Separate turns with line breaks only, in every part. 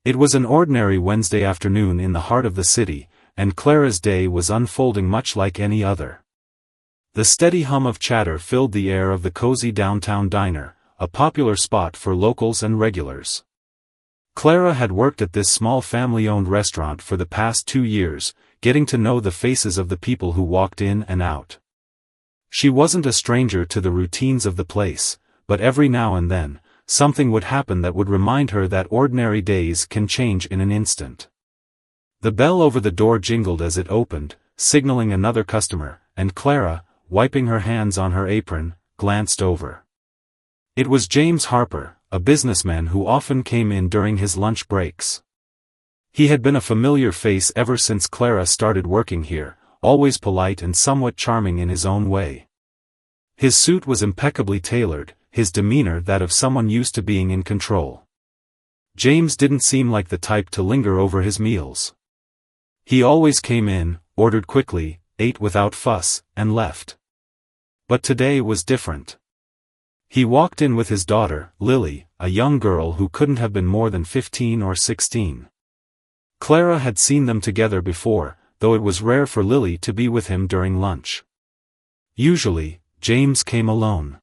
It was an ordinary Wednesday afternoon in the heart of the city, and Clara's day was unfolding much like any other. The steady hum of chatter filled the air of the cozy downtown diner, a popular spot for locals and regulars. Clara had worked at this small family-owned restaurant for the past 2 years, getting to know the faces of the people who walked in and out. She wasn't a stranger to the routines of the place, but every now and then, something would happen that would remind her that ordinary days can change in an instant. The bell over the door jingled as it opened, signaling another customer, and Clara, wiping her hands on her apron, glanced over. It was James Harper, a businessman who often came in during his lunch breaks. He had been a familiar face ever since Clara started working here, always polite and somewhat charming in his own way. His suit was impeccably tailored, his demeanor that of someone used to being in control. James didn't seem like the type to linger over his meals. He always came in, ordered quickly, ate without fuss, and left. But today was different. He walked in with his daughter, Lily, a young girl who couldn't have been more than 15 or 16. Clara had seen them together before, though it was rare for Lily to be with him during lunch. Usually, James came alone.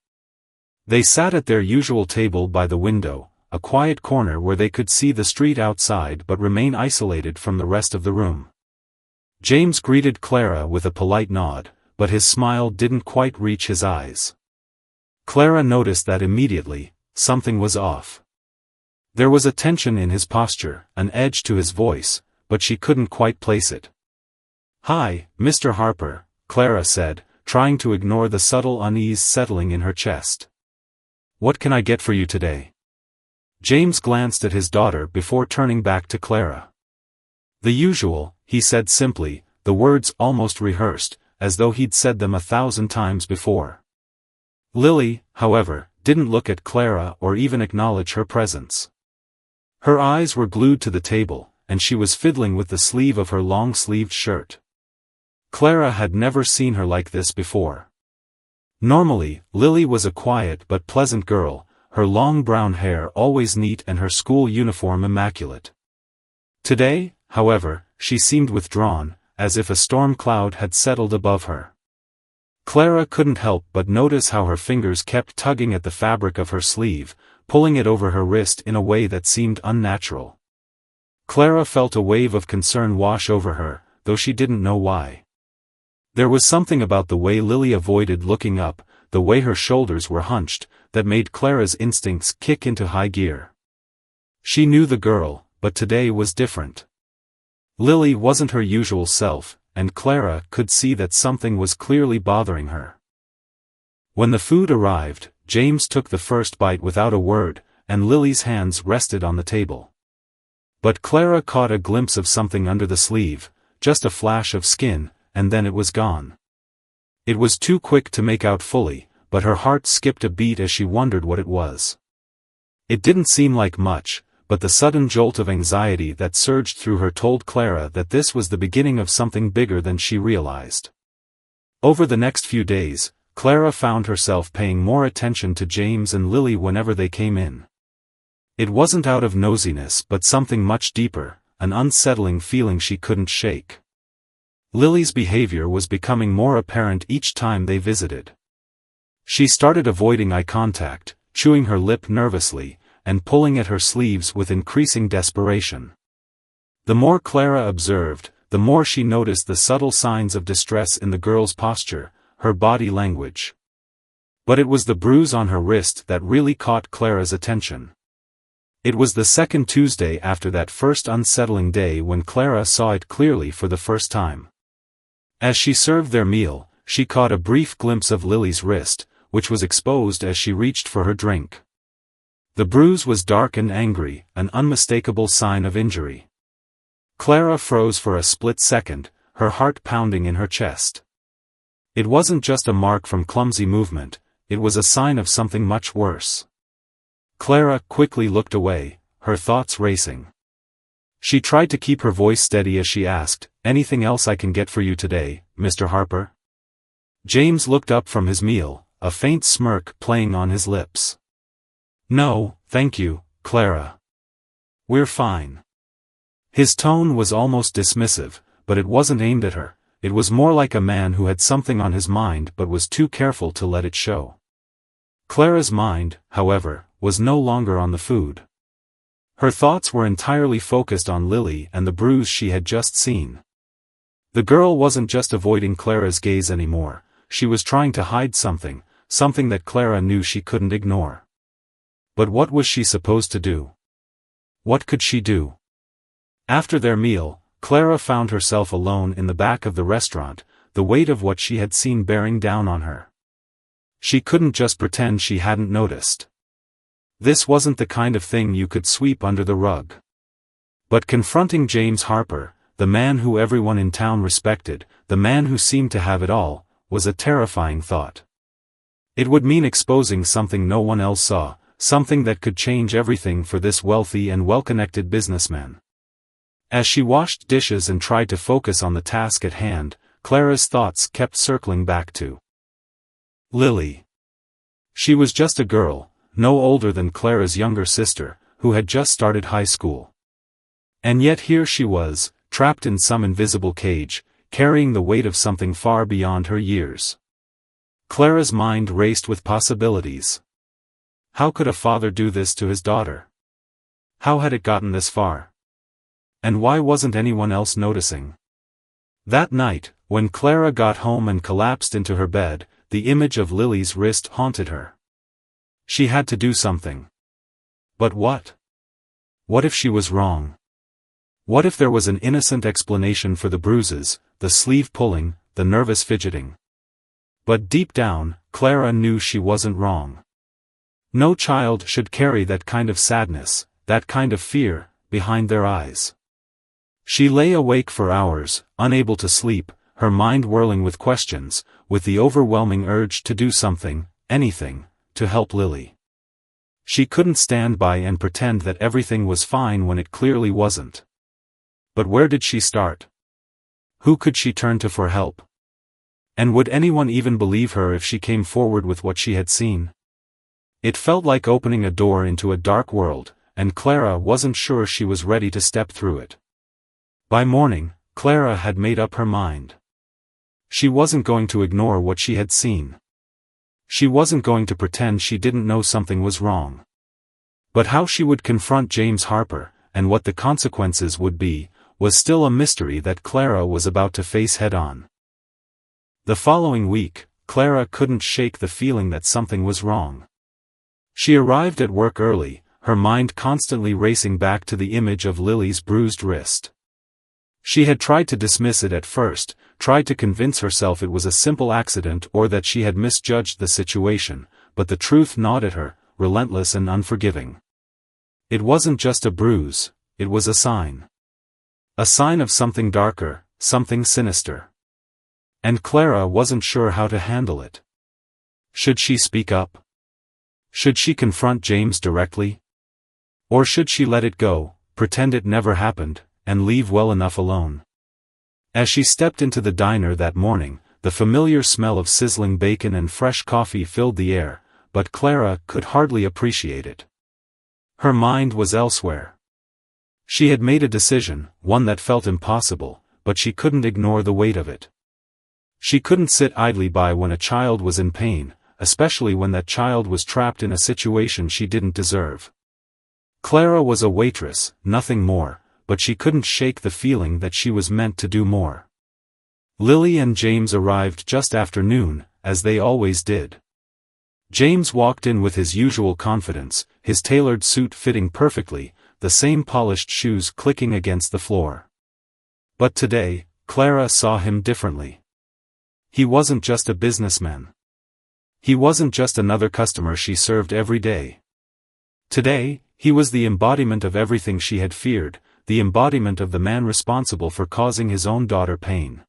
They sat at their usual table by the window, a quiet corner where they could see the street outside but remain isolated from the rest of the room. James greeted Clara with a polite nod, but his smile didn't quite reach his eyes. Clara noticed that immediately, something was off. There was a tension in his posture, an edge to his voice, but she couldn't quite place it. "Hi, Mr. Harper," Clara said, trying to ignore the subtle unease settling in her chest. "What can I get for you today?" James glanced at his daughter before turning back to Clara. "The usual," he said simply, the words almost rehearsed, as though he'd said them 1,000 times before. Lily, however, didn't look at Clara or even acknowledge her presence. Her eyes were glued to the table, and she was fiddling with the sleeve of her long-sleeved shirt. Clara had never seen her like this before. Normally, Lily was a quiet but pleasant girl, her long brown hair always neat and her school uniform immaculate. Today, however, she seemed withdrawn, as if a storm cloud had settled above her. Clara couldn't help but notice how her fingers kept tugging at the fabric of her sleeve, pulling it over her wrist in a way that seemed unnatural. Clara felt a wave of concern wash over her, though she didn't know why. There was something about the way Lily avoided looking up, the way her shoulders were hunched, that made Clara's instincts kick into high gear. She knew the girl, but today was different. Lily wasn't her usual self, and Clara could see that something was clearly bothering her. When the food arrived, James took the first bite without a word, and Lily's hands rested on the table. But Clara caught a glimpse of something under the sleeve, just a flash of skin, and then it was gone. It was too quick to make out fully, but her heart skipped a beat as she wondered what it was. It didn't seem like much, but the sudden jolt of anxiety that surged through her told Clara that this was the beginning of something bigger than she realized. Over the next few days, Clara found herself paying more attention to James and Lily whenever they came in. It wasn't out of nosiness but something much deeper, an unsettling feeling she couldn't shake. Lily's behavior was becoming more apparent each time they visited. She started avoiding eye contact, chewing her lip nervously, and pulling at her sleeves with increasing desperation. The more Clara observed, the more she noticed the subtle signs of distress in the girl's posture, her body language. But it was the bruise on her wrist that really caught Clara's attention. It was the second Tuesday after that first unsettling day when Clara saw it clearly for the first time. As she served their meal, she caught a brief glimpse of Lily's wrist, which was exposed as she reached for her drink. The bruise was dark and angry, an unmistakable sign of injury. Clara froze for a split second, her heart pounding in her chest. It wasn't just a mark from clumsy movement, it was a sign of something much worse. Clara quickly looked away, her thoughts racing. She tried to keep her voice steady as she asked, "Anything else I can get for you today, Mr. Harper?" James looked up from his meal, a faint smirk playing on his lips. "No, thank you, Clara. We're fine." His tone was almost dismissive, but it wasn't aimed at her. It was more like a man who had something on his mind but was too careful to let it show. Clara's mind, however, was no longer on the food. Her thoughts were entirely focused on Lily and the bruise she had just seen. The girl wasn't just avoiding Clara's gaze anymore, she was trying to hide something that Clara knew she couldn't ignore. But what was she supposed to do? What could she do? After their meal, Clara found herself alone in the back of the restaurant, the weight of what she had seen bearing down on her. She couldn't just pretend she hadn't noticed. This wasn't the kind of thing you could sweep under the rug. But confronting James Harper, the man who everyone in town respected, the man who seemed to have it all, was a terrifying thought. It would mean exposing something no one else saw, something that could change everything for this wealthy and well-connected businessman. As she washed dishes and tried to focus on the task at hand, Clara's thoughts kept circling back to Lily. She was just a girl, no older than Clara's younger sister, who had just started high school. And yet here she was, trapped in some invisible cage, carrying the weight of something far beyond her years. Clara's mind raced with possibilities. How could a father do this to his daughter? How had it gotten this far? And why wasn't anyone else noticing? That night, when Clara got home and collapsed into her bed, the image of Lily's wrist haunted her. She had to do something. But what? What if she was wrong? What if there was an innocent explanation for the bruises, the sleeve pulling, the nervous fidgeting? But deep down, Clara knew she wasn't wrong. No child should carry that kind of sadness, that kind of fear, behind their eyes. She lay awake for hours, unable to sleep, her mind whirling with questions, with the overwhelming urge to do something, anything, to help Lily. She couldn't stand by and pretend that everything was fine when it clearly wasn't. But where did she start? Who could she turn to for help? And would anyone even believe her if she came forward with what she had seen? It felt like opening a door into a dark world, and Clara wasn't sure she was ready to step through it. By morning, Clara had made up her mind. She wasn't going to ignore what she had seen. She wasn't going to pretend she didn't know something was wrong. But how she would confront James Harper, and what the consequences would be, was still a mystery that Clara was about to face head-on. The following week, Clara couldn't shake the feeling that something was wrong. She arrived at work early, her mind constantly racing back to the image of Lily's bruised wrist. She had tried to dismiss it at first, tried to convince herself it was a simple accident or that she had misjudged the situation, but the truth gnawed at her, relentless and unforgiving. It wasn't just a bruise, it was a sign. A sign of something darker, something sinister. And Clara wasn't sure how to handle it. Should she speak up? Should she confront James directly? Or should she let it go, pretend it never happened, and leave well enough alone? As she stepped into the diner that morning, the familiar smell of sizzling bacon and fresh coffee filled the air, but Clara could hardly appreciate it. Her mind was elsewhere. She had made a decision, one that felt impossible, but she couldn't ignore the weight of it. She couldn't sit idly by when a child was in pain, especially when that child was trapped in a situation she didn't deserve. Clara was a waitress, nothing more, but she couldn't shake the feeling that she was meant to do more. Lily and James arrived just after noon, as they always did. James walked in with his usual confidence, his tailored suit fitting perfectly, the same polished shoes clicking against the floor. But today, Clara saw him differently. He wasn't just a businessman. He wasn't just another customer she served every day. Today, he was the embodiment of everything she had feared, the embodiment of the man responsible for causing his own daughter pain.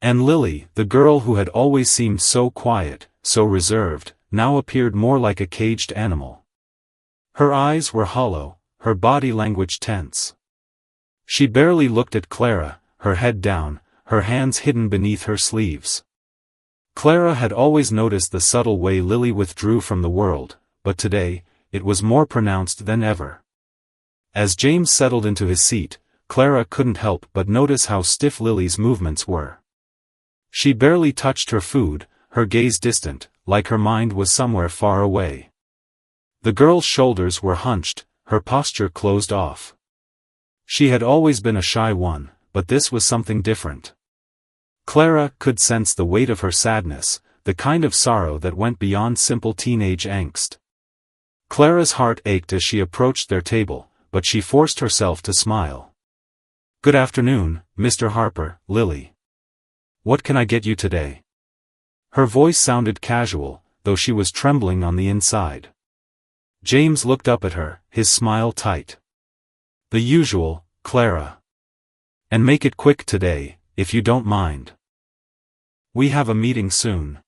And Lily, the girl who had always seemed so quiet, so reserved, now appeared more like a caged animal. Her eyes were hollow, her body language tense. She barely looked at Clara, her head down, her hands hidden beneath her sleeves. Clara had always noticed the subtle way Lily withdrew from the world, but today, it was more pronounced than ever. As James settled into his seat, Clara couldn't help but notice how stiff Lily's movements were. She barely touched her food, her gaze distant, like her mind was somewhere far away. The girl's shoulders were hunched, her posture closed off. She had always been a shy one, but this was something different. Clara could sense the weight of her sadness, the kind of sorrow that went beyond simple teenage angst. Clara's heart ached as she approached their table, but she forced herself to smile. "Good afternoon, Mr. Harper, Lily. What can I get you today?" Her voice sounded casual, though she was trembling on the inside. James looked up at her, his smile tight. "The usual, Clara. And make it quick today, if you don't mind. We have a meeting soon."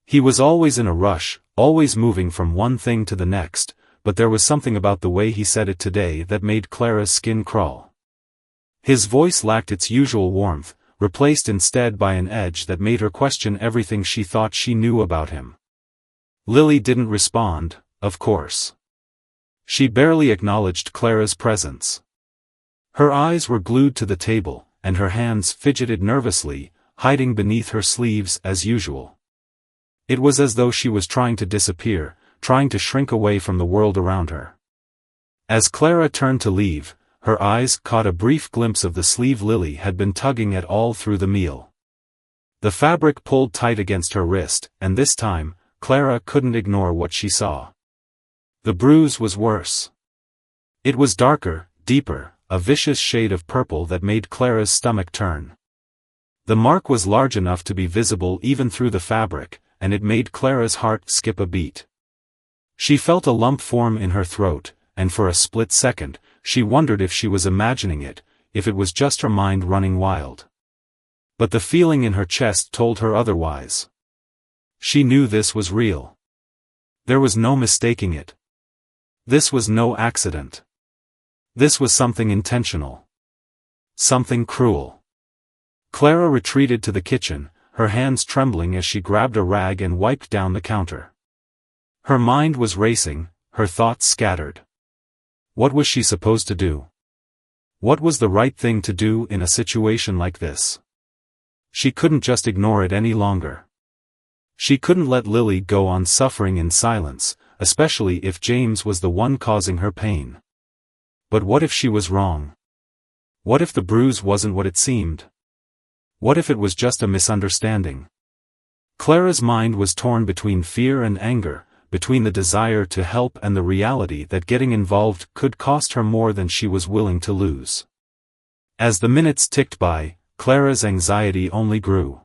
He was always in a rush, always moving from one thing to the next, but there was something about the way he said it today that made Clara's skin crawl. His voice lacked its usual warmth, replaced instead by an edge that made her question everything she thought she knew about him. Lily didn't respond, of course. She barely acknowledged Clara's presence. Her eyes were glued to the table, and her hands fidgeted nervously, hiding beneath her sleeves as usual. It was as though she was trying to disappear, trying to shrink away from the world around her. As Clara turned to leave, her eyes caught a brief glimpse of the sleeve Lily had been tugging at all through the meal. The fabric pulled tight against her wrist, and this time, Clara couldn't ignore what she saw. The bruise was worse. It was darker, deeper, a vicious shade of purple that made Clara's stomach turn. The mark was large enough to be visible even through the fabric, and it made Clara's heart skip a beat. She felt a lump form in her throat, and for a split second, she wondered if she was imagining it, if it was just her mind running wild. But the feeling in her chest told her otherwise. She knew this was real. There was no mistaking it. This was no accident. This was something intentional. Something cruel. Clara retreated to the kitchen, her hands trembling as she grabbed a rag and wiped down the counter. Her mind was racing, her thoughts scattered. What was she supposed to do? What was the right thing to do in a situation like this? She couldn't just ignore it any longer. She couldn't let Lily go on suffering in silence, especially if James was the one causing her pain. But what if she was wrong? What if the bruise wasn't what it seemed? What if it was just a misunderstanding? Clara's mind was torn between fear and anger, between the desire to help and the reality that getting involved could cost her more than she was willing to lose. As the minutes ticked by, Clara's anxiety only grew.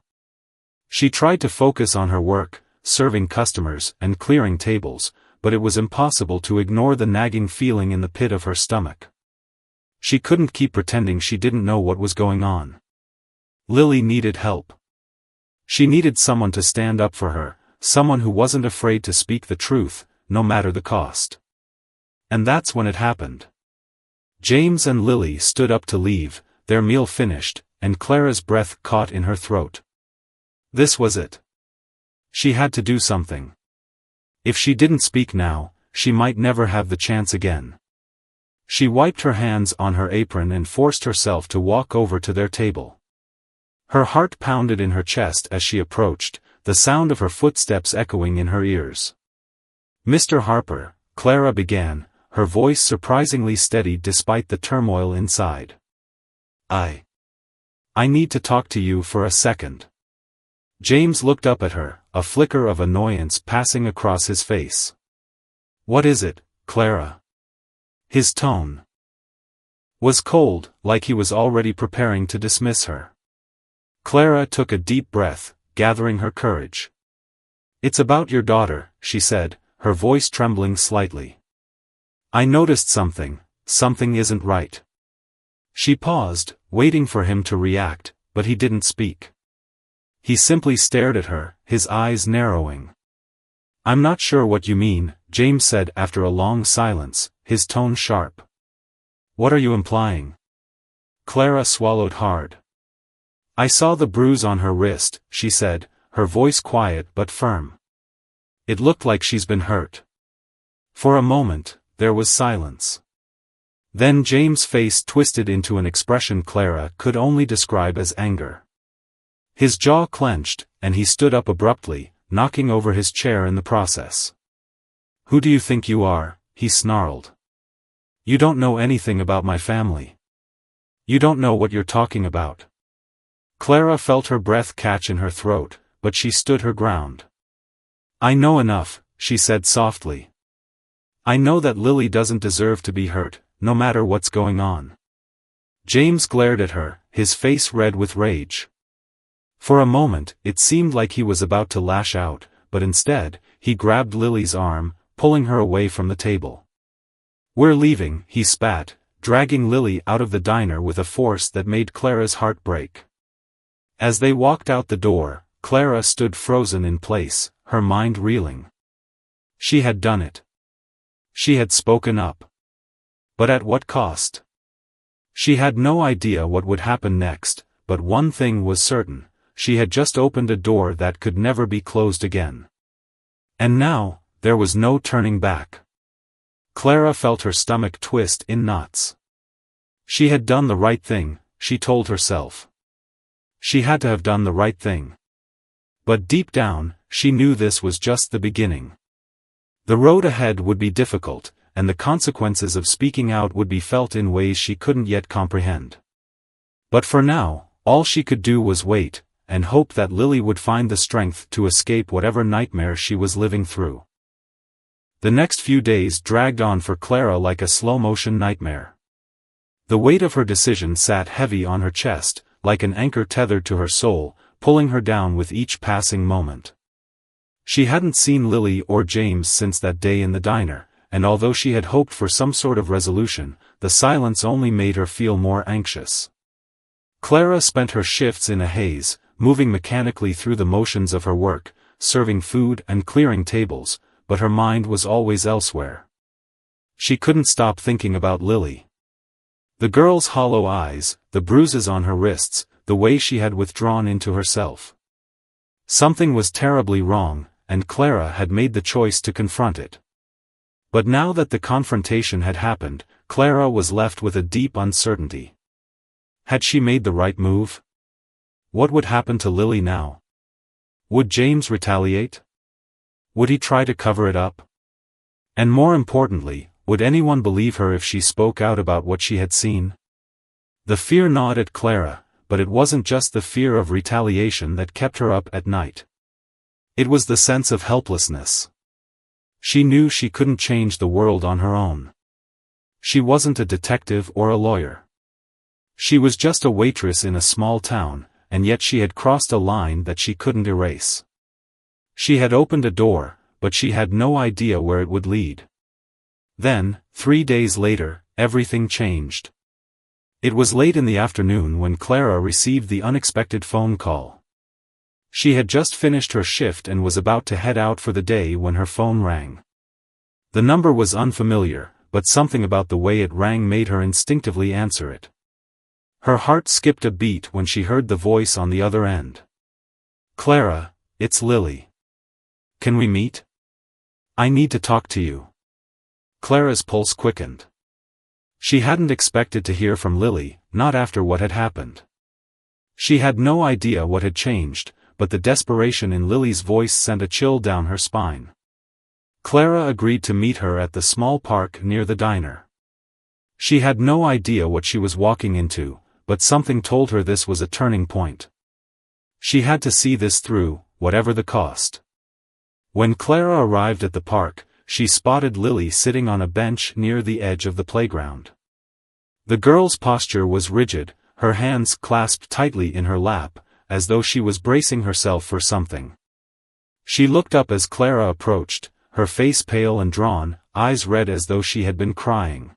She tried to focus on her work, serving customers and clearing tables, but it was impossible to ignore the nagging feeling in the pit of her stomach. She couldn't keep pretending she didn't know what was going on. Lily needed help. She needed someone to stand up for her, someone who wasn't afraid to speak the truth, no matter the cost. And that's when it happened. James and Lily stood up to leave, their meal finished, and Clara's breath caught in her throat. This was it. She had to do something. If she didn't speak now, she might never have the chance again. She wiped her hands on her apron and forced herself to walk over to their table. Her heart pounded in her chest as she approached, the sound of her footsteps echoing in her ears. "Mr. Harper," Clara began, her voice surprisingly steady despite the turmoil inside. I need to talk to you for a second." James looked up at her, a flicker of annoyance passing across his face. "What is it, Clara?" His tone was cold, like he was already preparing to dismiss her. Clara took a deep breath, gathering her courage. "It's about your daughter," she said, her voice trembling slightly. "I noticed something isn't right." She paused, waiting for him to react, but he didn't speak. He simply stared at her, his eyes narrowing. "I'm not sure what you mean," James said after a long silence, his tone sharp. "What are you implying?" Clara swallowed hard. "I saw the bruise on her wrist," she said, her voice quiet but firm. "It looked like she's been hurt." For a moment, there was silence. Then James' face twisted into an expression Clara could only describe as anger. His jaw clenched, and he stood up abruptly, knocking over his chair in the process. "Who do you think you are?" he snarled. "You don't know anything about my family. You don't know what you're talking about." Clara felt her breath catch in her throat, but she stood her ground. "I know enough," she said softly. "I know that Lily doesn't deserve to be hurt, no matter what's going on." James glared at her, his face red with rage. For a moment, it seemed like he was about to lash out, but instead, he grabbed Lily's arm, pulling her away from the table. "We're leaving," he spat, dragging Lily out of the diner with a force that made Clara's heart break. As they walked out the door, Clara stood frozen in place, her mind reeling. She had done it. She had spoken up. But at what cost? She had no idea what would happen next, but one thing was certain: she had just opened a door that could never be closed again. And now, there was no turning back. Clara felt her stomach twist in knots. She had done the right thing, she told herself. She had to have done the right thing. But deep down, she knew this was just the beginning. The road ahead would be difficult, and the consequences of speaking out would be felt in ways she couldn't yet comprehend. But for now, all she could do was wait, and hope that Lily would find the strength to escape whatever nightmare she was living through. The next few days dragged on for Clara like a slow-motion nightmare. The weight of her decision sat heavy on her chest, like an anchor tethered to her soul, pulling her down with each passing moment. She hadn't seen Lily or James since that day in the diner, and although she had hoped for some sort of resolution, the silence only made her feel more anxious. Clara spent her shifts in a haze, moving mechanically through the motions of her work, serving food and clearing tables, but her mind was always elsewhere. She couldn't stop thinking about Lily. The girl's hollow eyes, the bruises on her wrists, the way she had withdrawn into herself. Something was terribly wrong, and Clara had made the choice to confront it. But now that the confrontation had happened, Clara was left with a deep uncertainty. Had she made the right move? What would happen to Lily now? Would James retaliate? Would he try to cover it up? And more importantly, would anyone believe her if she spoke out about what she had seen? The fear gnawed at Clara, but it wasn't just the fear of retaliation that kept her up at night. It was the sense of helplessness. She knew she couldn't change the world on her own. She wasn't a detective or a lawyer. She was just a waitress in a small town, and yet she had crossed a line that she couldn't erase. She had opened a door, but she had no idea where it would lead. Then, 3 days later, everything changed. It was late in the afternoon when Clara received the unexpected phone call. She had just finished her shift and was about to head out for the day when her phone rang. The number was unfamiliar, but something about the way it rang made her instinctively answer it. Her heart skipped a beat when she heard the voice on the other end. "Clara, it's Lily. Can we meet? I need to talk to you." Clara's pulse quickened. She hadn't expected to hear from Lily, not after what had happened. She had no idea what had changed, but the desperation in Lily's voice sent a chill down her spine. Clara agreed to meet her at the small park near the diner. She had no idea what she was walking into, but something told her this was a turning point. She had to see this through, whatever the cost. When Clara arrived at the park, she spotted Lily sitting on a bench near the edge of the playground. The girl's posture was rigid, her hands clasped tightly in her lap, as though she was bracing herself for something. She looked up as Clara approached, her face pale and drawn, eyes red as though she had been crying.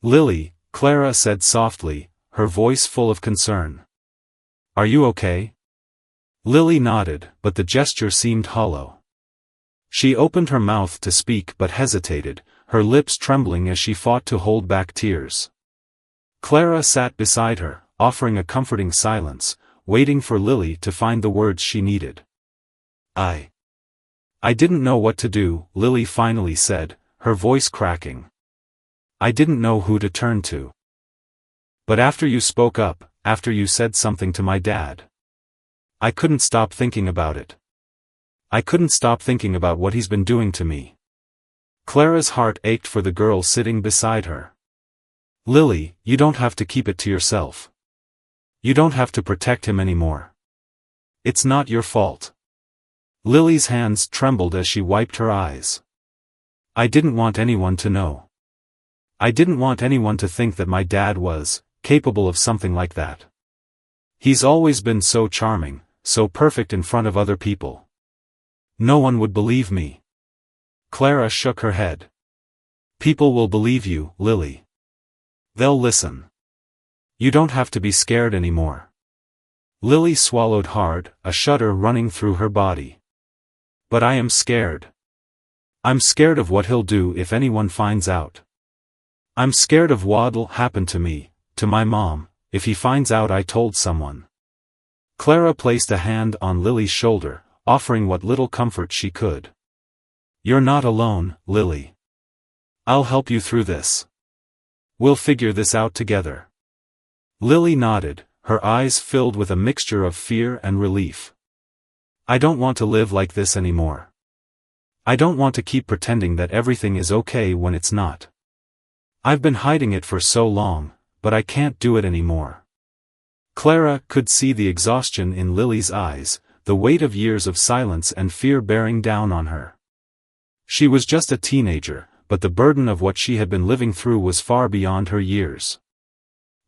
"Lily," Clara said softly, her voice full of concern. "Are you okay?" Lily nodded, but the gesture seemed hollow. She opened her mouth to speak but hesitated, her lips trembling as she fought to hold back tears. Clara sat beside her, offering a comforting silence, waiting for Lily to find the words she needed. I didn't know what to do," Lily finally said, her voice cracking. I didn't know who to turn to. But after you spoke up, after you said something to my dad, I couldn't stop thinking about it. I couldn't stop thinking about what he's been doing to me." Clara's heart ached for the girl sitting beside her. "Lily, you don't have to keep it to yourself. You don't have to protect him anymore. It's not your fault." Lily's hands trembled as she wiped her eyes. "I didn't want anyone to know. I didn't want anyone to think that my dad was capable of something like that. He's always been so charming, so perfect in front of other people. No one would believe me." Clara shook her head. "People will believe you, Lily. They'll listen. You don't have to be scared anymore." Lily swallowed hard, a shudder running through her body. "But I am scared. I'm scared of what he'll do if anyone finds out. I'm scared of what'll happen to me, to my mom, if he finds out I told someone." Clara placed a hand on Lily's shoulder, offering what little comfort she could. "You're not alone, Lily. I'll help you through this. We'll figure this out together." Lily nodded, her eyes filled with a mixture of fear and relief. "I don't want to live like this anymore. I don't want to keep pretending that everything is okay when it's not. I've been hiding it for so long, but I can't do it anymore." Clara could see the exhaustion in Lily's eyes, the weight of years of silence and fear bearing down on her. She was just a teenager, but the burden of what she had been living through was far beyond her years.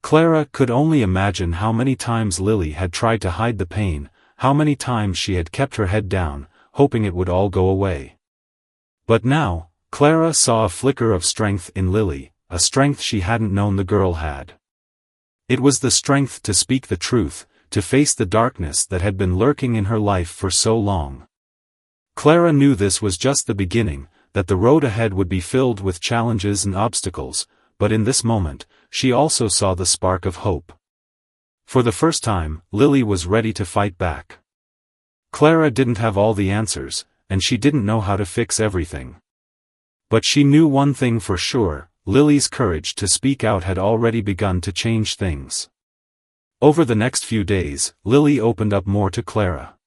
Clara could only imagine how many times Lily had tried to hide the pain, how many times she had kept her head down, hoping it would all go away. But now, Clara saw a flicker of strength in Lily, a strength she hadn't known the girl had. It was the strength to speak the truth, to face the darkness that had been lurking in her life for so long. Clara knew this was just the beginning, that the road ahead would be filled with challenges and obstacles, but in this moment, she also saw the spark of hope. For the first time, Lily was ready to fight back. Clara didn't have all the answers, and she didn't know how to fix everything. But she knew one thing for sure: Lily's courage to speak out had already begun to change things. Over the next few days, Lily opened up more to Clara.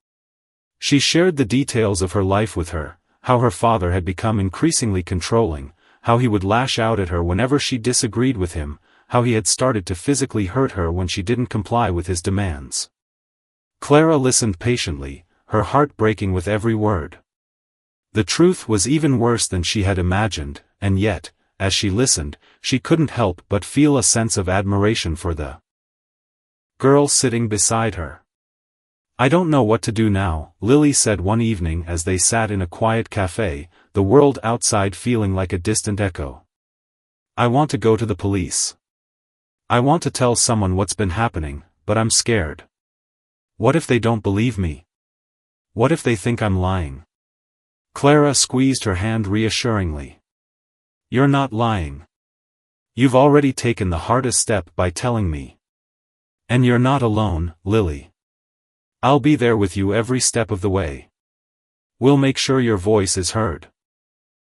She shared the details of her life with her, how her father had become increasingly controlling, how he would lash out at her whenever she disagreed with him, how he had started to physically hurt her when she didn't comply with his demands. Clara listened patiently, her heart breaking with every word. The truth was even worse than she had imagined, and yet, as she listened, she couldn't help but feel a sense of admiration for the girl sitting beside her. "I don't know what to do now," Lily said one evening as they sat in a quiet cafe, the world outside feeling like a distant echo. "I want to go to the police. I want to tell someone what's been happening, but I'm scared. What if they don't believe me? What if they think I'm lying?" Clara squeezed her hand reassuringly. "You're not lying. You've already taken the hardest step by telling me. And you're not alone, Lily. I'll be there with you every step of the way. We'll make sure your voice is heard."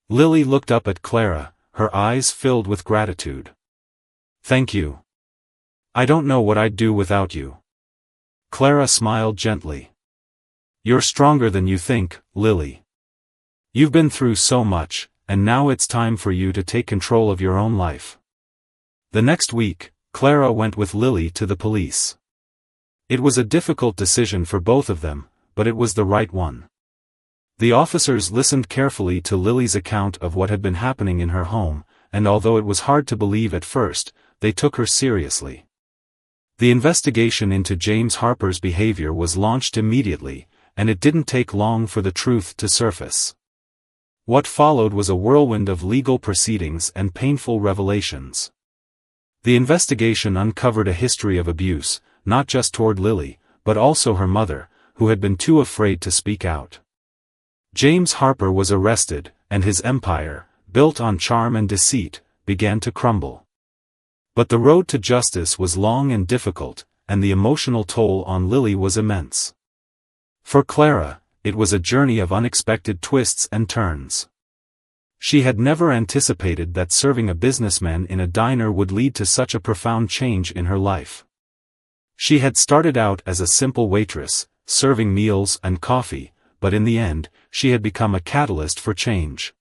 Lily looked up at Clara, her eyes filled with gratitude. "Thank you. I don't know what I'd do without you." Clara smiled gently. "You're stronger than you think, Lily. You've been through so much, and now it's time for you to take control of your own life." The next week, Clara went with Lily to the police. It was a difficult decision for both of them, but it was the right one. The officers listened carefully to Lily's account of what had been happening in her home, and although it was hard to believe at first, they took her seriously. The investigation into James Harper's behavior was launched immediately, and it didn't take long for the truth to surface. What followed was a whirlwind of legal proceedings and painful revelations. The investigation uncovered a history of abuse, not just toward Lily, but also her mother, who had been too afraid to speak out. James Harper was arrested, and his empire, built on charm and deceit, began to crumble. But the road to justice was long and difficult, and the emotional toll on Lily was immense. For Clara, it was a journey of unexpected twists and turns. She had never anticipated that serving a businessman in a diner would lead to such a profound change in her life. She had started out as a simple waitress, serving meals and coffee, but in the end, she had become a catalyst for change.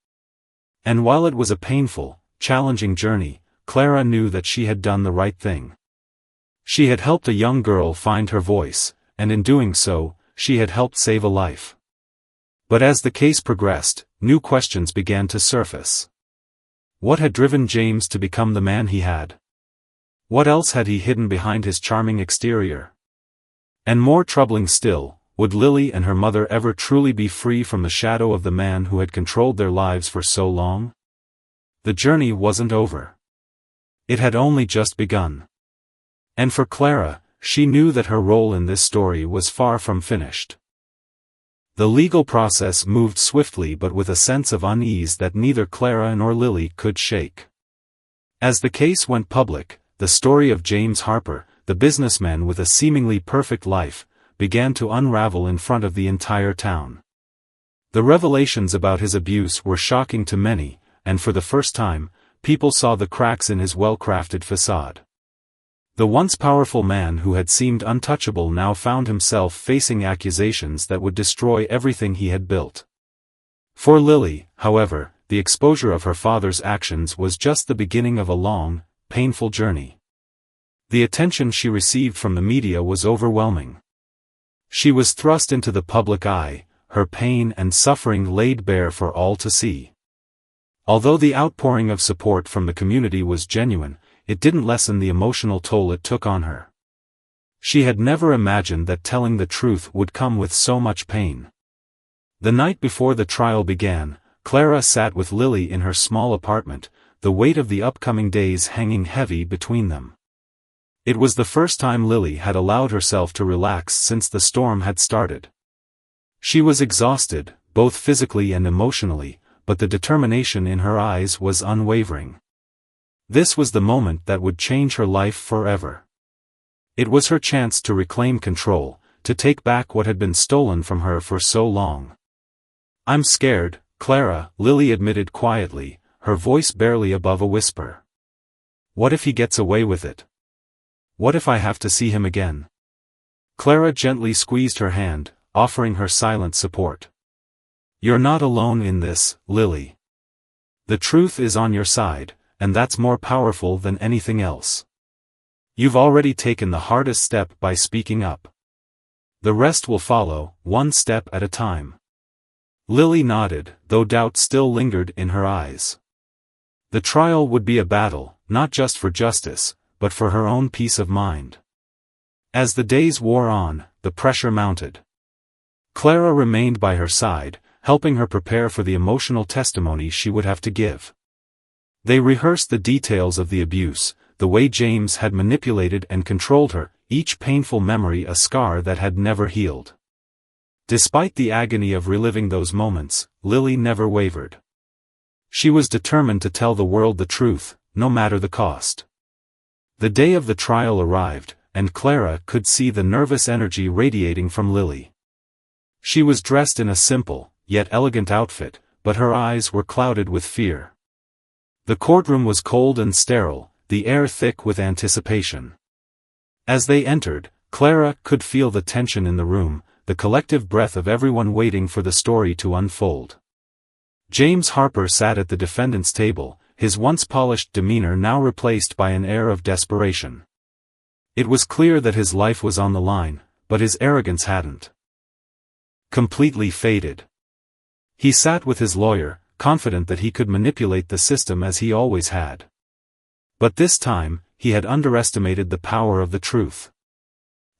And while it was a painful, challenging journey, Clara knew that she had done the right thing. She had helped a young girl find her voice, and in doing so, she had helped save a life. But as the case progressed, new questions began to surface. What had driven James to become the man he had? What else had he hidden behind his charming exterior? And more troubling still, would Lily and her mother ever truly be free from the shadow of the man who had controlled their lives for so long? The journey wasn't over. It had only just begun. And for Clara, she knew that her role in this story was far from finished. The legal process moved swiftly but with a sense of unease that neither Clara nor Lily could shake. As the case went public, the story of James Harper, the businessman with a seemingly perfect life, began to unravel in front of the entire town. The revelations about his abuse were shocking to many, and for the first time, people saw the cracks in his well-crafted facade. The once powerful man who had seemed untouchable now found himself facing accusations that would destroy everything he had built. For Lily, however, the exposure of her father's actions was just the beginning of a long, painful journey. The attention she received from the media was overwhelming. She was thrust into the public eye, her pain and suffering laid bare for all to see. Although the outpouring of support from the community was genuine, it didn't lessen the emotional toll it took on her. She had never imagined that telling the truth would come with so much pain. The night before the trial began, Clara sat with Lily in her small apartment, the weight of the upcoming days hanging heavy between them. It was the first time Lily had allowed herself to relax since the storm had started. She was exhausted, both physically and emotionally, but the determination in her eyes was unwavering. This was the moment that would change her life forever. It was her chance to reclaim control, to take back what had been stolen from her for so long. "I'm scared, Clara," Lily admitted quietly, her voice barely above a whisper. "What if he gets away with it? What if I have to see him again?" Clara gently squeezed her hand, offering her silent support. "You're not alone in this, Lily. The truth is on your side, and that's more powerful than anything else. You've already taken the hardest step by speaking up. The rest will follow, one step at a time." Lily nodded, though doubt still lingered in her eyes. The trial would be a battle, not just for justice, but for her own peace of mind. As the days wore on, the pressure mounted. Clara remained by her side, helping her prepare for the emotional testimony she would have to give. They rehearsed the details of the abuse, the way James had manipulated and controlled her, each painful memory a scar that had never healed. Despite the agony of reliving those moments, Lily never wavered. She was determined to tell the world the truth, no matter the cost. The day of the trial arrived, and Clara could see the nervous energy radiating from Lily. She was dressed in a simple, yet elegant outfit, but her eyes were clouded with fear. The courtroom was cold and sterile, the air thick with anticipation. As they entered, Clara could feel the tension in the room, the collective breath of everyone waiting for the story to unfold. James Harper sat at the defendant's table, his once polished demeanor now replaced by an air of desperation. It was clear that his life was on the line, but his arrogance hadn't completely faded. He sat with his lawyer, confident that he could manipulate the system as he always had. But this time, he had underestimated the power of the truth.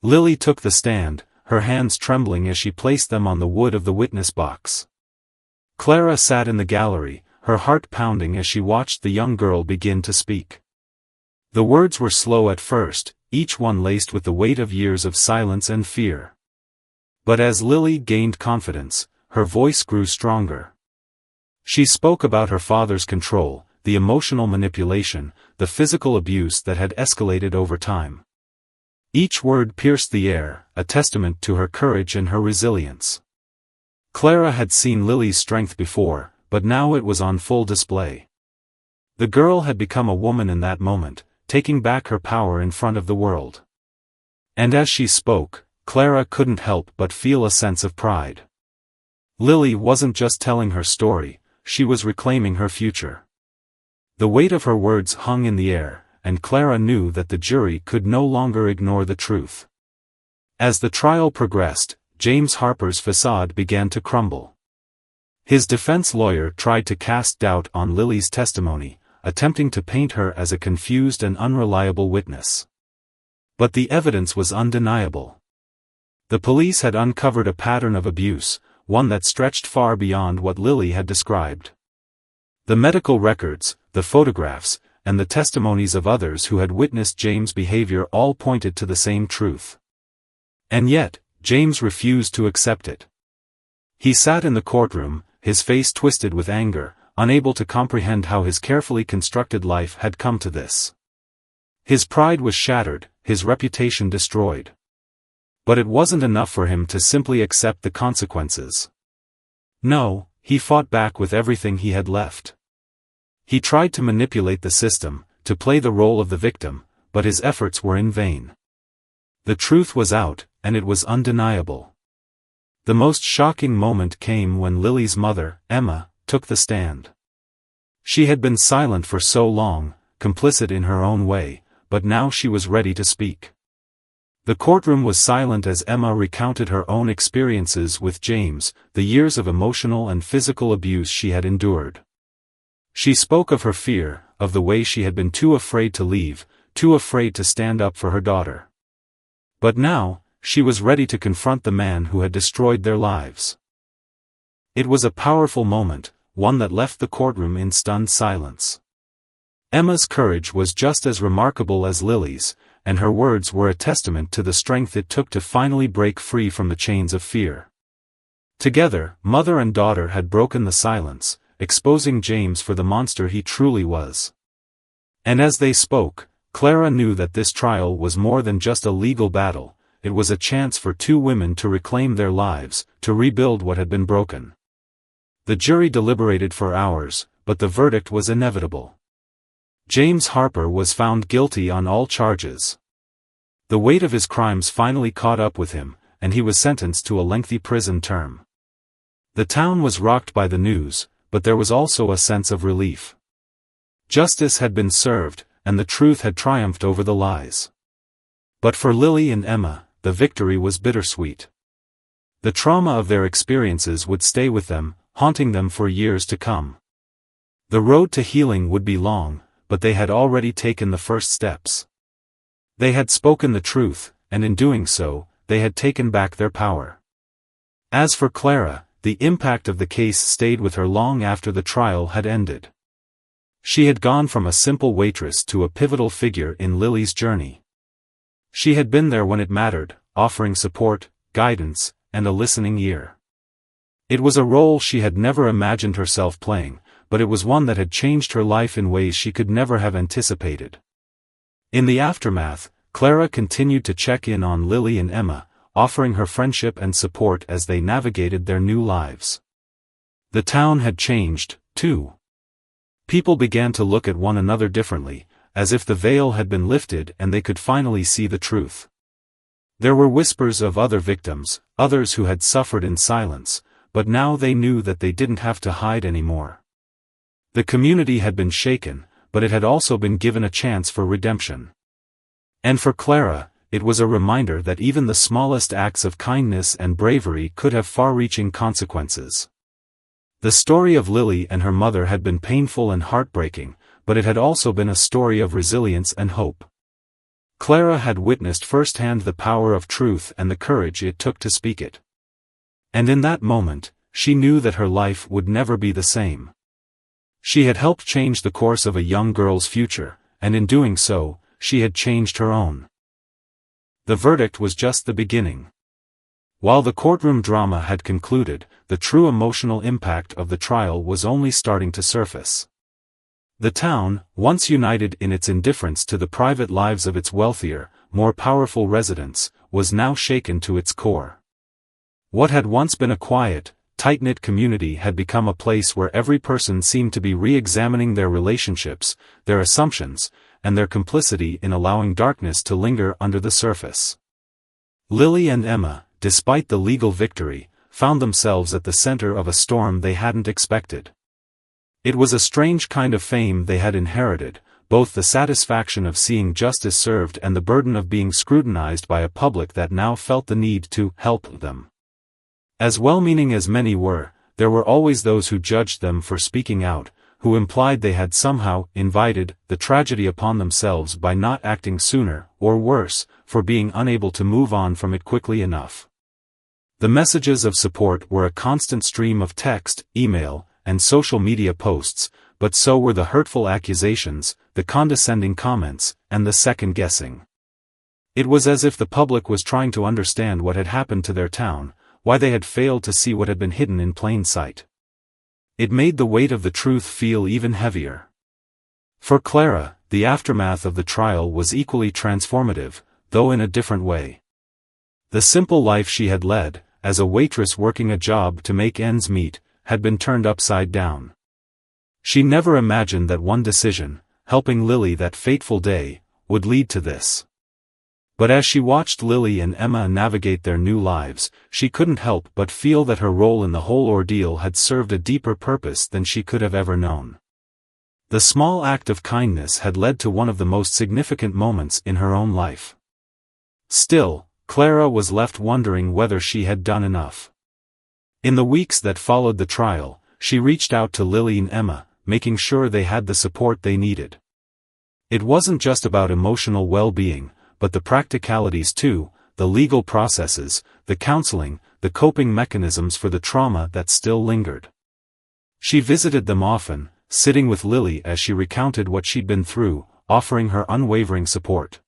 Lily took the stand, her hands trembling as she placed them on the wood of the witness box. Clara sat in the gallery, her heart pounding as she watched the young girl begin to speak. The words were slow at first, each one laced with the weight of years of silence and fear. But as Lily gained confidence, her voice grew stronger. She spoke about her father's control, the emotional manipulation, the physical abuse that had escalated over time. Each word pierced the air, a testament to her courage and her resilience. Clara had seen Lily's strength before, but now it was on full display. The girl had become a woman in that moment, taking back her power in front of the world. And as she spoke, Clara couldn't help but feel a sense of pride. Lily wasn't just telling her story, she was reclaiming her future. The weight of her words hung in the air, and Clara knew that the jury could no longer ignore the truth. As the trial progressed, James Harper's facade began to crumble. His defense lawyer tried to cast doubt on Lily's testimony, attempting to paint her as a confused and unreliable witness. But the evidence was undeniable. The police had uncovered a pattern of abuse, one that stretched far beyond what Lily had described. The medical records, the photographs, and the testimonies of others who had witnessed James' behavior all pointed to the same truth. And yet, James refused to accept it. He sat in the courtroom, his face twisted with anger, unable to comprehend how his carefully constructed life had come to this. His pride was shattered, his reputation destroyed. But it wasn't enough for him to simply accept the consequences. No, he fought back with everything he had left. He tried to manipulate the system, to play the role of the victim, but his efforts were in vain. The truth was out, and it was undeniable. The most shocking moment came when Lily's mother, Emma, took the stand. She had been silent for so long, complicit in her own way, but now she was ready to speak. The courtroom was silent as Emma recounted her own experiences with James, the years of emotional and physical abuse she had endured. She spoke of her fear, of the way she had been too afraid to leave, too afraid to stand up for her daughter. But now, she was ready to confront the man who had destroyed their lives. It was a powerful moment, one that left the courtroom in stunned silence. Emma's courage was just as remarkable as Lily's, and her words were a testament to the strength it took to finally break free from the chains of fear. Together, mother and daughter had broken the silence, exposing James for the monster he truly was. And as they spoke, Clara knew that this trial was more than just a legal battle, it was a chance for two women to reclaim their lives, to rebuild what had been broken. The jury deliberated for hours, but the verdict was inevitable. James Harper was found guilty on all charges. The weight of his crimes finally caught up with him, and he was sentenced to a lengthy prison term. The town was rocked by the news, but there was also a sense of relief. Justice had been served, and the truth had triumphed over the lies. But for Lily and Emma, the victory was bittersweet. The trauma of their experiences would stay with them, haunting them for years to come. The road to healing would be long, but they had already taken the first steps. They had spoken the truth, and in doing so, they had taken back their power. As for Clara, the impact of the case stayed with her long after the trial had ended. She had gone from a simple waitress to a pivotal figure in Lily's journey. She had been there when it mattered, offering support, guidance, and a listening ear. It was a role she had never imagined herself playing, but it was one that had changed her life in ways she could never have anticipated. In the aftermath, Clara continued to check in on Lily and Emma, offering her friendship and support as they navigated their new lives. The town had changed, too. People began to look at one another differently, as if the veil had been lifted and they could finally see the truth. There were whispers of other victims, others who had suffered in silence, but now they knew that they didn't have to hide anymore. The community had been shaken, but it had also been given a chance for redemption. And for Clara, it was a reminder that even the smallest acts of kindness and bravery could have far-reaching consequences. The story of Lily and her mother had been painful and heartbreaking, but it had also been a story of resilience and hope. Clara had witnessed firsthand the power of truth and the courage it took to speak it. And in that moment, she knew that her life would never be the same. She had helped change the course of a young girl's future, and in doing so, she had changed her own. The verdict was just the beginning. While the courtroom drama had concluded, the true emotional impact of the trial was only starting to surface. The town, once united in its indifference to the private lives of its wealthier, more powerful residents, was now shaken to its core. What had once been a quiet, tight-knit community had become a place where every person seemed to be re-examining their relationships, their assumptions, and their complicity in allowing darkness to linger under the surface. Lily and Emma, despite the legal victory, found themselves at the center of a storm they hadn't expected. It was a strange kind of fame they had inherited, both the satisfaction of seeing justice served and the burden of being scrutinized by a public that now felt the need to help them. As well-meaning as many were, there were always those who judged them for speaking out, who implied they had somehow invited the tragedy upon themselves by not acting sooner, or worse, for being unable to move on from it quickly enough. The messages of support were a constant stream of text, email, and social media posts, but so were the hurtful accusations, the condescending comments, and the second-guessing. It was as if the public was trying to understand what had happened to their town, why they had failed to see what had been hidden in plain sight. It made the weight of the truth feel even heavier. For Clara, the aftermath of the trial was equally transformative, though in a different way. The simple life she had led, as a waitress working a job to make ends meet, had been turned upside down. She never imagined that one decision, helping Lily that fateful day, would lead to this. But as she watched Lily and Emma navigate their new lives, she couldn't help but feel that her role in the whole ordeal had served a deeper purpose than she could have ever known. The small act of kindness had led to one of the most significant moments in her own life. Still, Clara was left wondering whether she had done enough. In the weeks that followed the trial, she reached out to Lily and Emma, making sure they had the support they needed. It wasn't just about emotional well-being, but the practicalities too, the legal processes, the counseling, the coping mechanisms for the trauma that still lingered. She visited them often, sitting with Lily as she recounted what she'd been through, offering her unwavering support.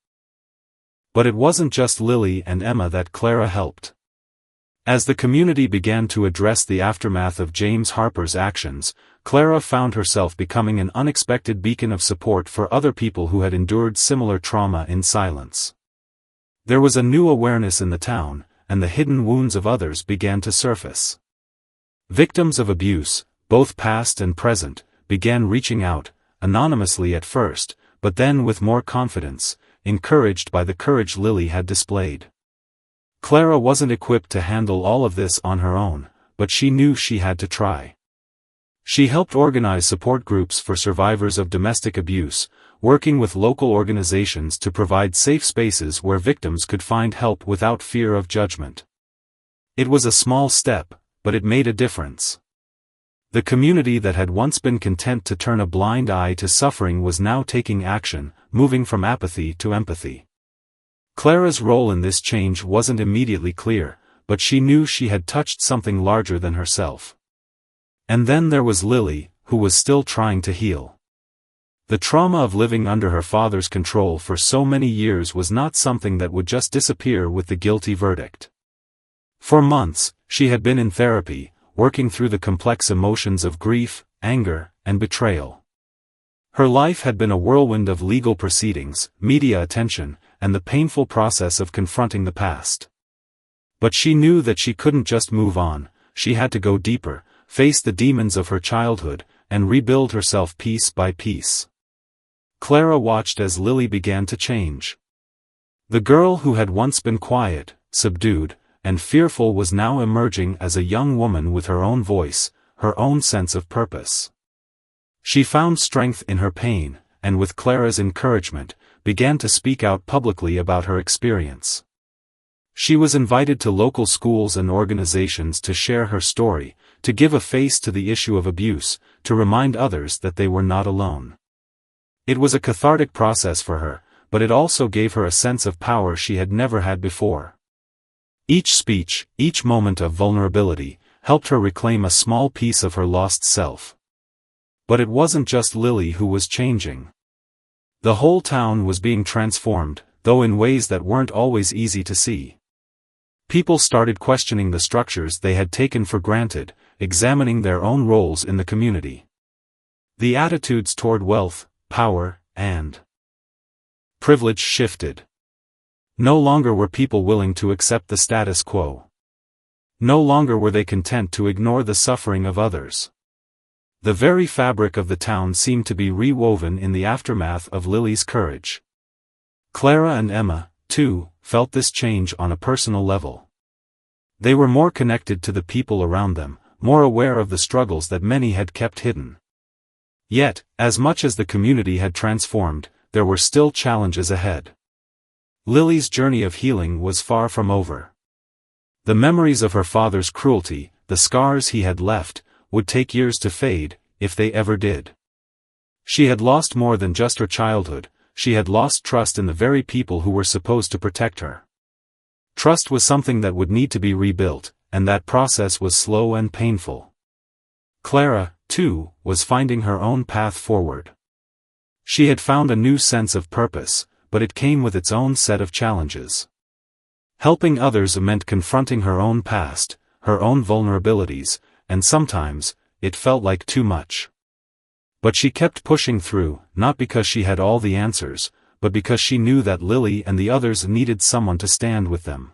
But it wasn't just Lily and Emma that Clara helped. As the community began to address the aftermath of James Harper's actions, Clara found herself becoming an unexpected beacon of support for other people who had endured similar trauma in silence. There was a new awareness in the town, and the hidden wounds of others began to surface. Victims of abuse, both past and present, began reaching out, anonymously at first, but then with more confidence, encouraged by the courage Lily had displayed. Clara wasn't equipped to handle all of this on her own, but she knew she had to try. She helped organize support groups for survivors of domestic abuse, working with local organizations to provide safe spaces where victims could find help without fear of judgment. It was a small step, but it made a difference. The community that had once been content to turn a blind eye to suffering was now taking action, moving from apathy to empathy. Clara's role in this change wasn't immediately clear, but she knew she had touched something larger than herself. And then there was Lily, who was still trying to heal. The trauma of living under her father's control for so many years was not something that would just disappear with the guilty verdict. For months, she had been in therapy, working through the complex emotions of grief, anger, and betrayal. Her life had been a whirlwind of legal proceedings, media attention, and the painful process of confronting the past. But she knew that she couldn't just move on, she had to go deeper, face the demons of her childhood, and rebuild herself piece by piece. Clara watched as Lily began to change. The girl who had once been quiet, subdued, and fearful was now emerging as a young woman with her own voice, her own sense of purpose. She found strength in her pain, and with Clara's encouragement, began to speak out publicly about her experience. She was invited to local schools and organizations to share her story, to give a face to the issue of abuse, to remind others that they were not alone. It was a cathartic process for her, but it also gave her a sense of power she had never had before. Each speech, each moment of vulnerability, helped her reclaim a small piece of her lost self. But it wasn't just Lily who was changing. The whole town was being transformed, though in ways that weren't always easy to see. People started questioning the structures they had taken for granted, examining their own roles in the community. The attitudes toward wealth, power, and privilege shifted. No longer were people willing to accept the status quo. No longer were they content to ignore the suffering of others. The very fabric of the town seemed to be rewoven in the aftermath of Lily's courage. Clara and Emma, too, felt this change on a personal level. They were more connected to the people around them, more aware of the struggles that many had kept hidden. Yet, as much as the community had transformed, there were still challenges ahead. Lily's journey of healing was far from over. The memories of her father's cruelty, the scars he had left, would take years to fade, if they ever did. She had lost more than just her childhood, she had lost trust in the very people who were supposed to protect her. Trust was something that would need to be rebuilt, and that process was slow and painful. Clara, too, was finding her own path forward. She had found a new sense of purpose, but it came with its own set of challenges. Helping others meant confronting her own past, her own vulnerabilities, and sometimes, it felt like too much. But she kept pushing through, not because she had all the answers, but because she knew that Lily and the others needed someone to stand with them.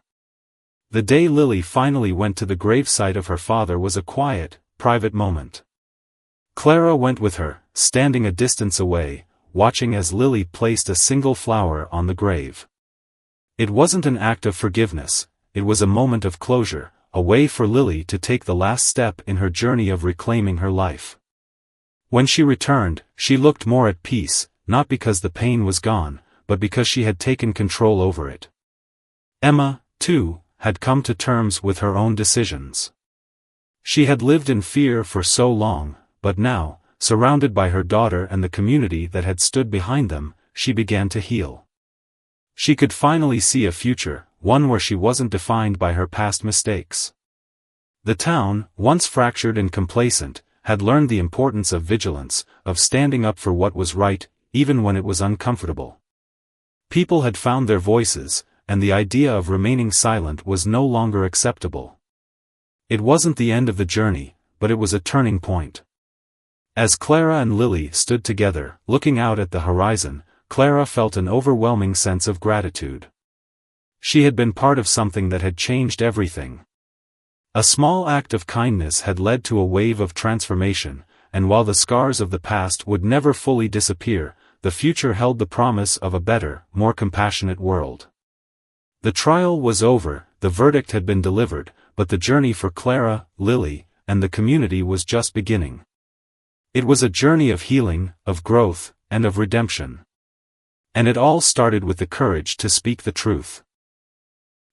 The day Lily finally went to the gravesite of her father was a quiet, private moment. Clara went with her, standing a distance away, watching as Lily placed a single flower on the grave. It wasn't an act of forgiveness, it was a moment of closure, a way for Lily to take the last step in her journey of reclaiming her life. When she returned, she looked more at peace, not because the pain was gone, but because she had taken control over it. Emma, too, had come to terms with her own decisions. She had lived in fear for so long, but now, surrounded by her daughter and the community that had stood behind them, she began to heal. She could finally see a future, one where she wasn't defined by her past mistakes. The town, once fractured and complacent, had learned the importance of vigilance, of standing up for what was right, even when it was uncomfortable. People had found their voices, and the idea of remaining silent was no longer acceptable. It wasn't the end of the journey, but it was a turning point. As Clara and Lily stood together, looking out at the horizon, Clara felt an overwhelming sense of gratitude. She had been part of something that had changed everything. A small act of kindness had led to a wave of transformation, and while the scars of the past would never fully disappear, the future held the promise of a better, more compassionate world. The trial was over, the verdict had been delivered, but the journey for Clara, Lily, and the community was just beginning. It was a journey of healing, of growth, and of redemption. And it all started with the courage to speak the truth.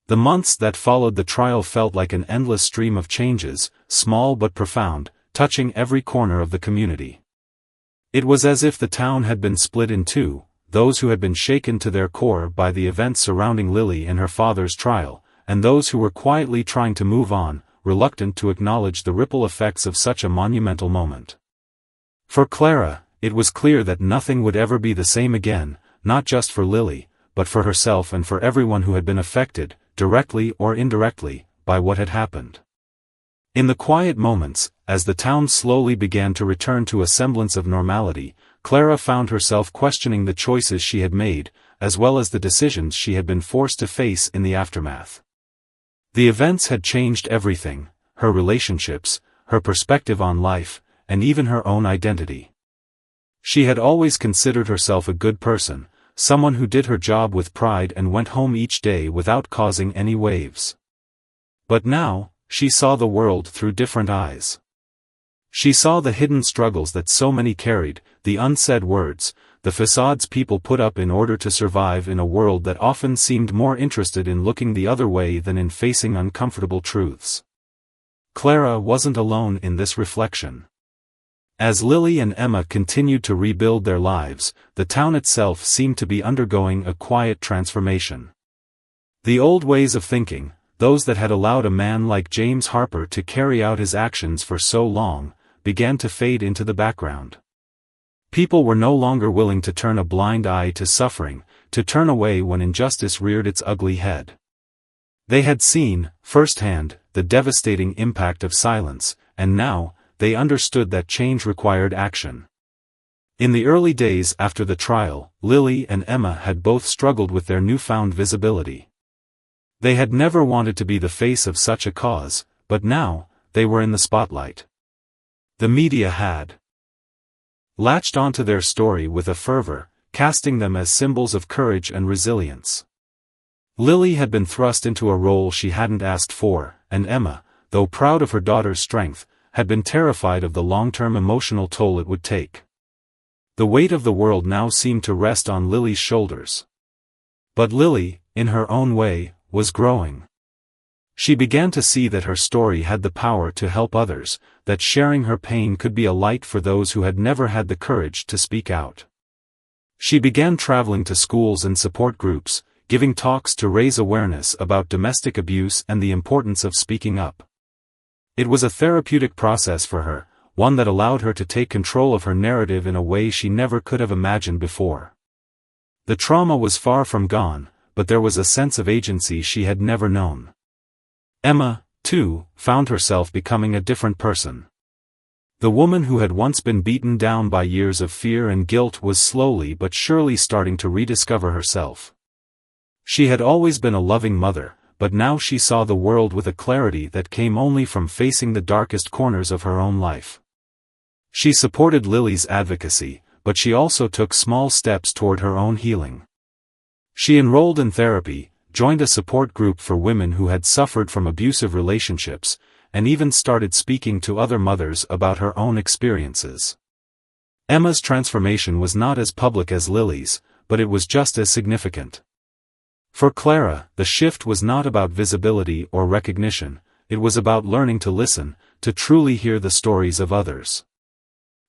The months that followed the trial felt like an endless stream of changes, small but profound, touching every corner of the community. It was as if the town had been split in two, those who had been shaken to their core by the events surrounding Lily and her father's trial, and those who were quietly trying to move on, reluctant to acknowledge the ripple effects of such a monumental moment. For Clara, it was clear that nothing would ever be the same again, not just for Lily, but for herself and for everyone who had been affected, directly or indirectly, by what had happened. In the quiet moments, as the town slowly began to return to a semblance of normality, Clara found herself questioning the choices she had made, as well as the decisions she had been forced to face in the aftermath. The events had changed everything, her relationships, her perspective on life, and even her own identity. She had always considered herself a good person, someone who did her job with pride and went home each day without causing any waves. But now, she saw the world through different eyes. She saw the hidden struggles that so many carried, the unsaid words, the facades people put up in order to survive in a world that often seemed more interested in looking the other way than in facing uncomfortable truths. Clara wasn't alone in this reflection. As Lily and Emma continued to rebuild their lives, the town itself seemed to be undergoing a quiet transformation. The old ways of thinking, those that had allowed a man like James Harper to carry out his actions for so long, began to fade into the background. People were no longer willing to turn a blind eye to suffering, to turn away when injustice reared its ugly head. They had seen, firsthand, the devastating impact of silence, and now, they understood that change required action. In the early days after the trial, Lily and Emma had both struggled with their newfound visibility. They had never wanted to be the face of such a cause, But now, they were in the spotlight. The media had latched onto their story with a fervor, casting them as symbols of courage and resilience. Lily had been thrust into a role she hadn't asked for, and Emma, though proud of her daughter's strength, had been terrified of the long-term emotional toll it would take. The weight of the world now seemed to rest on Lily's shoulders. But Lily, in her own way, was growing. She began to see that her story had the power to help others, that sharing her pain could be a light for those who had never had the courage to speak out. She began traveling to schools and support groups, giving talks to raise awareness about domestic abuse and the importance of speaking up. It was a therapeutic process for her, one that allowed her to take control of her narrative in a way she never could have imagined before. The trauma was far from gone, but there was a sense of agency she had never known. Emma, too, found herself becoming a different person. The woman who had once been beaten down by years of fear and guilt was slowly but surely starting to rediscover herself. She had always been a loving mother, but now she saw the world with a clarity that came only from facing the darkest corners of her own life. She supported Lily's advocacy, but she also took small steps toward her own healing. She enrolled in therapy, joined a support group for women who had suffered from abusive relationships, and even started speaking to other mothers about her own experiences. Emma's transformation was not as public as Lily's, but it was just as significant. For Clara, the shift was not about visibility or recognition, it was about learning to listen, to truly hear the stories of others.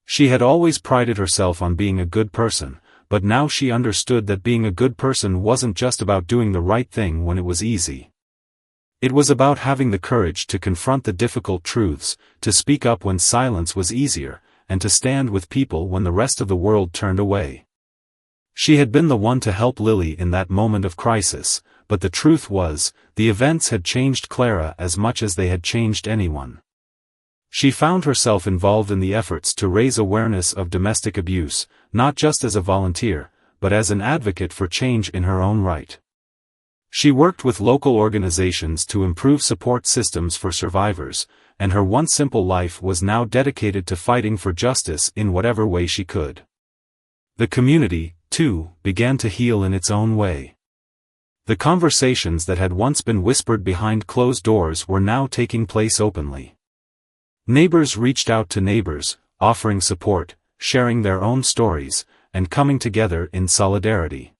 She had always prided herself on being a good person, but now she understood that being a good person wasn't just about doing the right thing when it was easy. It was about having the courage to confront the difficult truths, to speak up when silence was easier, and to stand with people when the rest of the world turned away. She had been the one to help Lily in that moment of crisis, but the truth was, the events had changed Clara as much as they had changed anyone. She found herself involved in the efforts to raise awareness of domestic abuse, not just as a volunteer, but as an advocate for change in her own right. She worked with local organizations to improve support systems for survivors, and her once simple life was now dedicated to fighting for justice in whatever way she could. The community, too, began to heal in its own way. The conversations that had once been whispered behind closed doors were now taking place openly. Neighbors reached out to neighbors, offering support, sharing their own stories, and coming together in solidarity.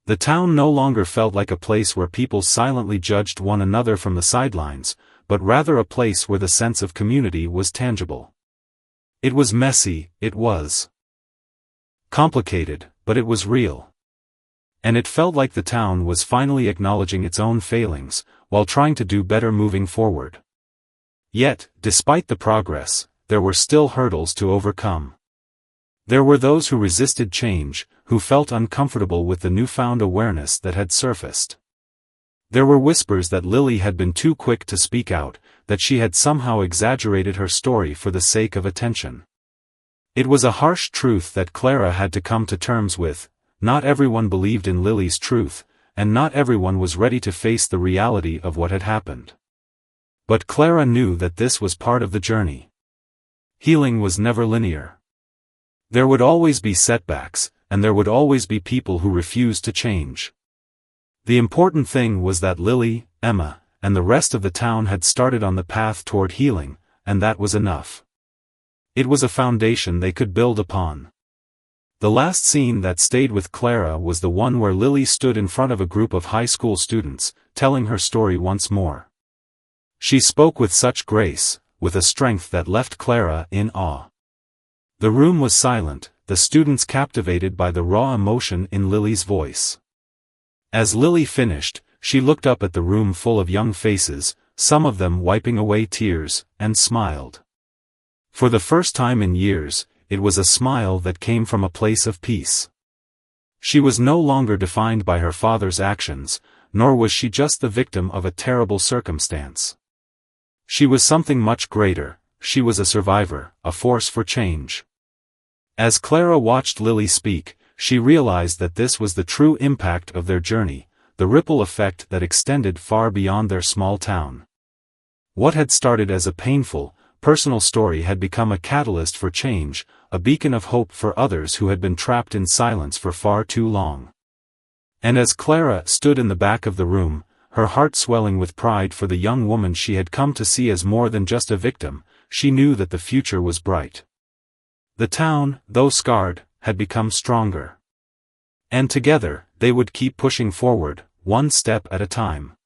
The town no longer felt like a place where people silently judged one another from the sidelines, but rather a place where the sense of community was tangible. It was messy, it was complicated, but it was real. And it felt like the town was finally acknowledging its own failings, while trying to do better moving forward. Yet, despite the progress, there were still hurdles to overcome. There were those who resisted change, who felt uncomfortable with the newfound awareness that had surfaced. There were whispers that Lily had been too quick to speak out, that she had somehow exaggerated her story for the sake of attention. It was a harsh truth that Clara had to come to terms with. Not everyone believed in Lily's truth, and not everyone was ready to face the reality of what had happened. But Clara knew that this was part of the journey. Healing was never linear. There would always be setbacks, and there would always be people who refused to change. The important thing was that Lily, Emma, and the rest of the town had started on the path toward healing, and that was enough. It was a foundation they could build upon. The last scene that stayed with Clara was the one where Lily stood in front of a group of high school students, telling her story once more. She spoke with such grace, with a strength that left Clara in awe. The room was silent, the students captivated by the raw emotion in Lily's voice. As Lily finished, she looked up at the room full of young faces, some of them wiping away tears, and smiled. For the first time in years, it was a smile that came from a place of peace. She was no longer defined by her father's actions, nor was she just the victim of a terrible circumstance. She was something much greater, she was a survivor, a force for change. As Clara watched Lily speak, she realized that this was the true impact of their journey, the ripple effect that extended far beyond their small town. What had started as a painful, personal story had become a catalyst for change, a beacon of hope for others who had been trapped in silence for far too long. And as Clara stood in the back of the room, her heart swelling with pride for the young woman she had come to see as more than just a victim, she knew that the future was bright. The town, though scarred, had become stronger. And together, they would keep pushing forward, one step at a time.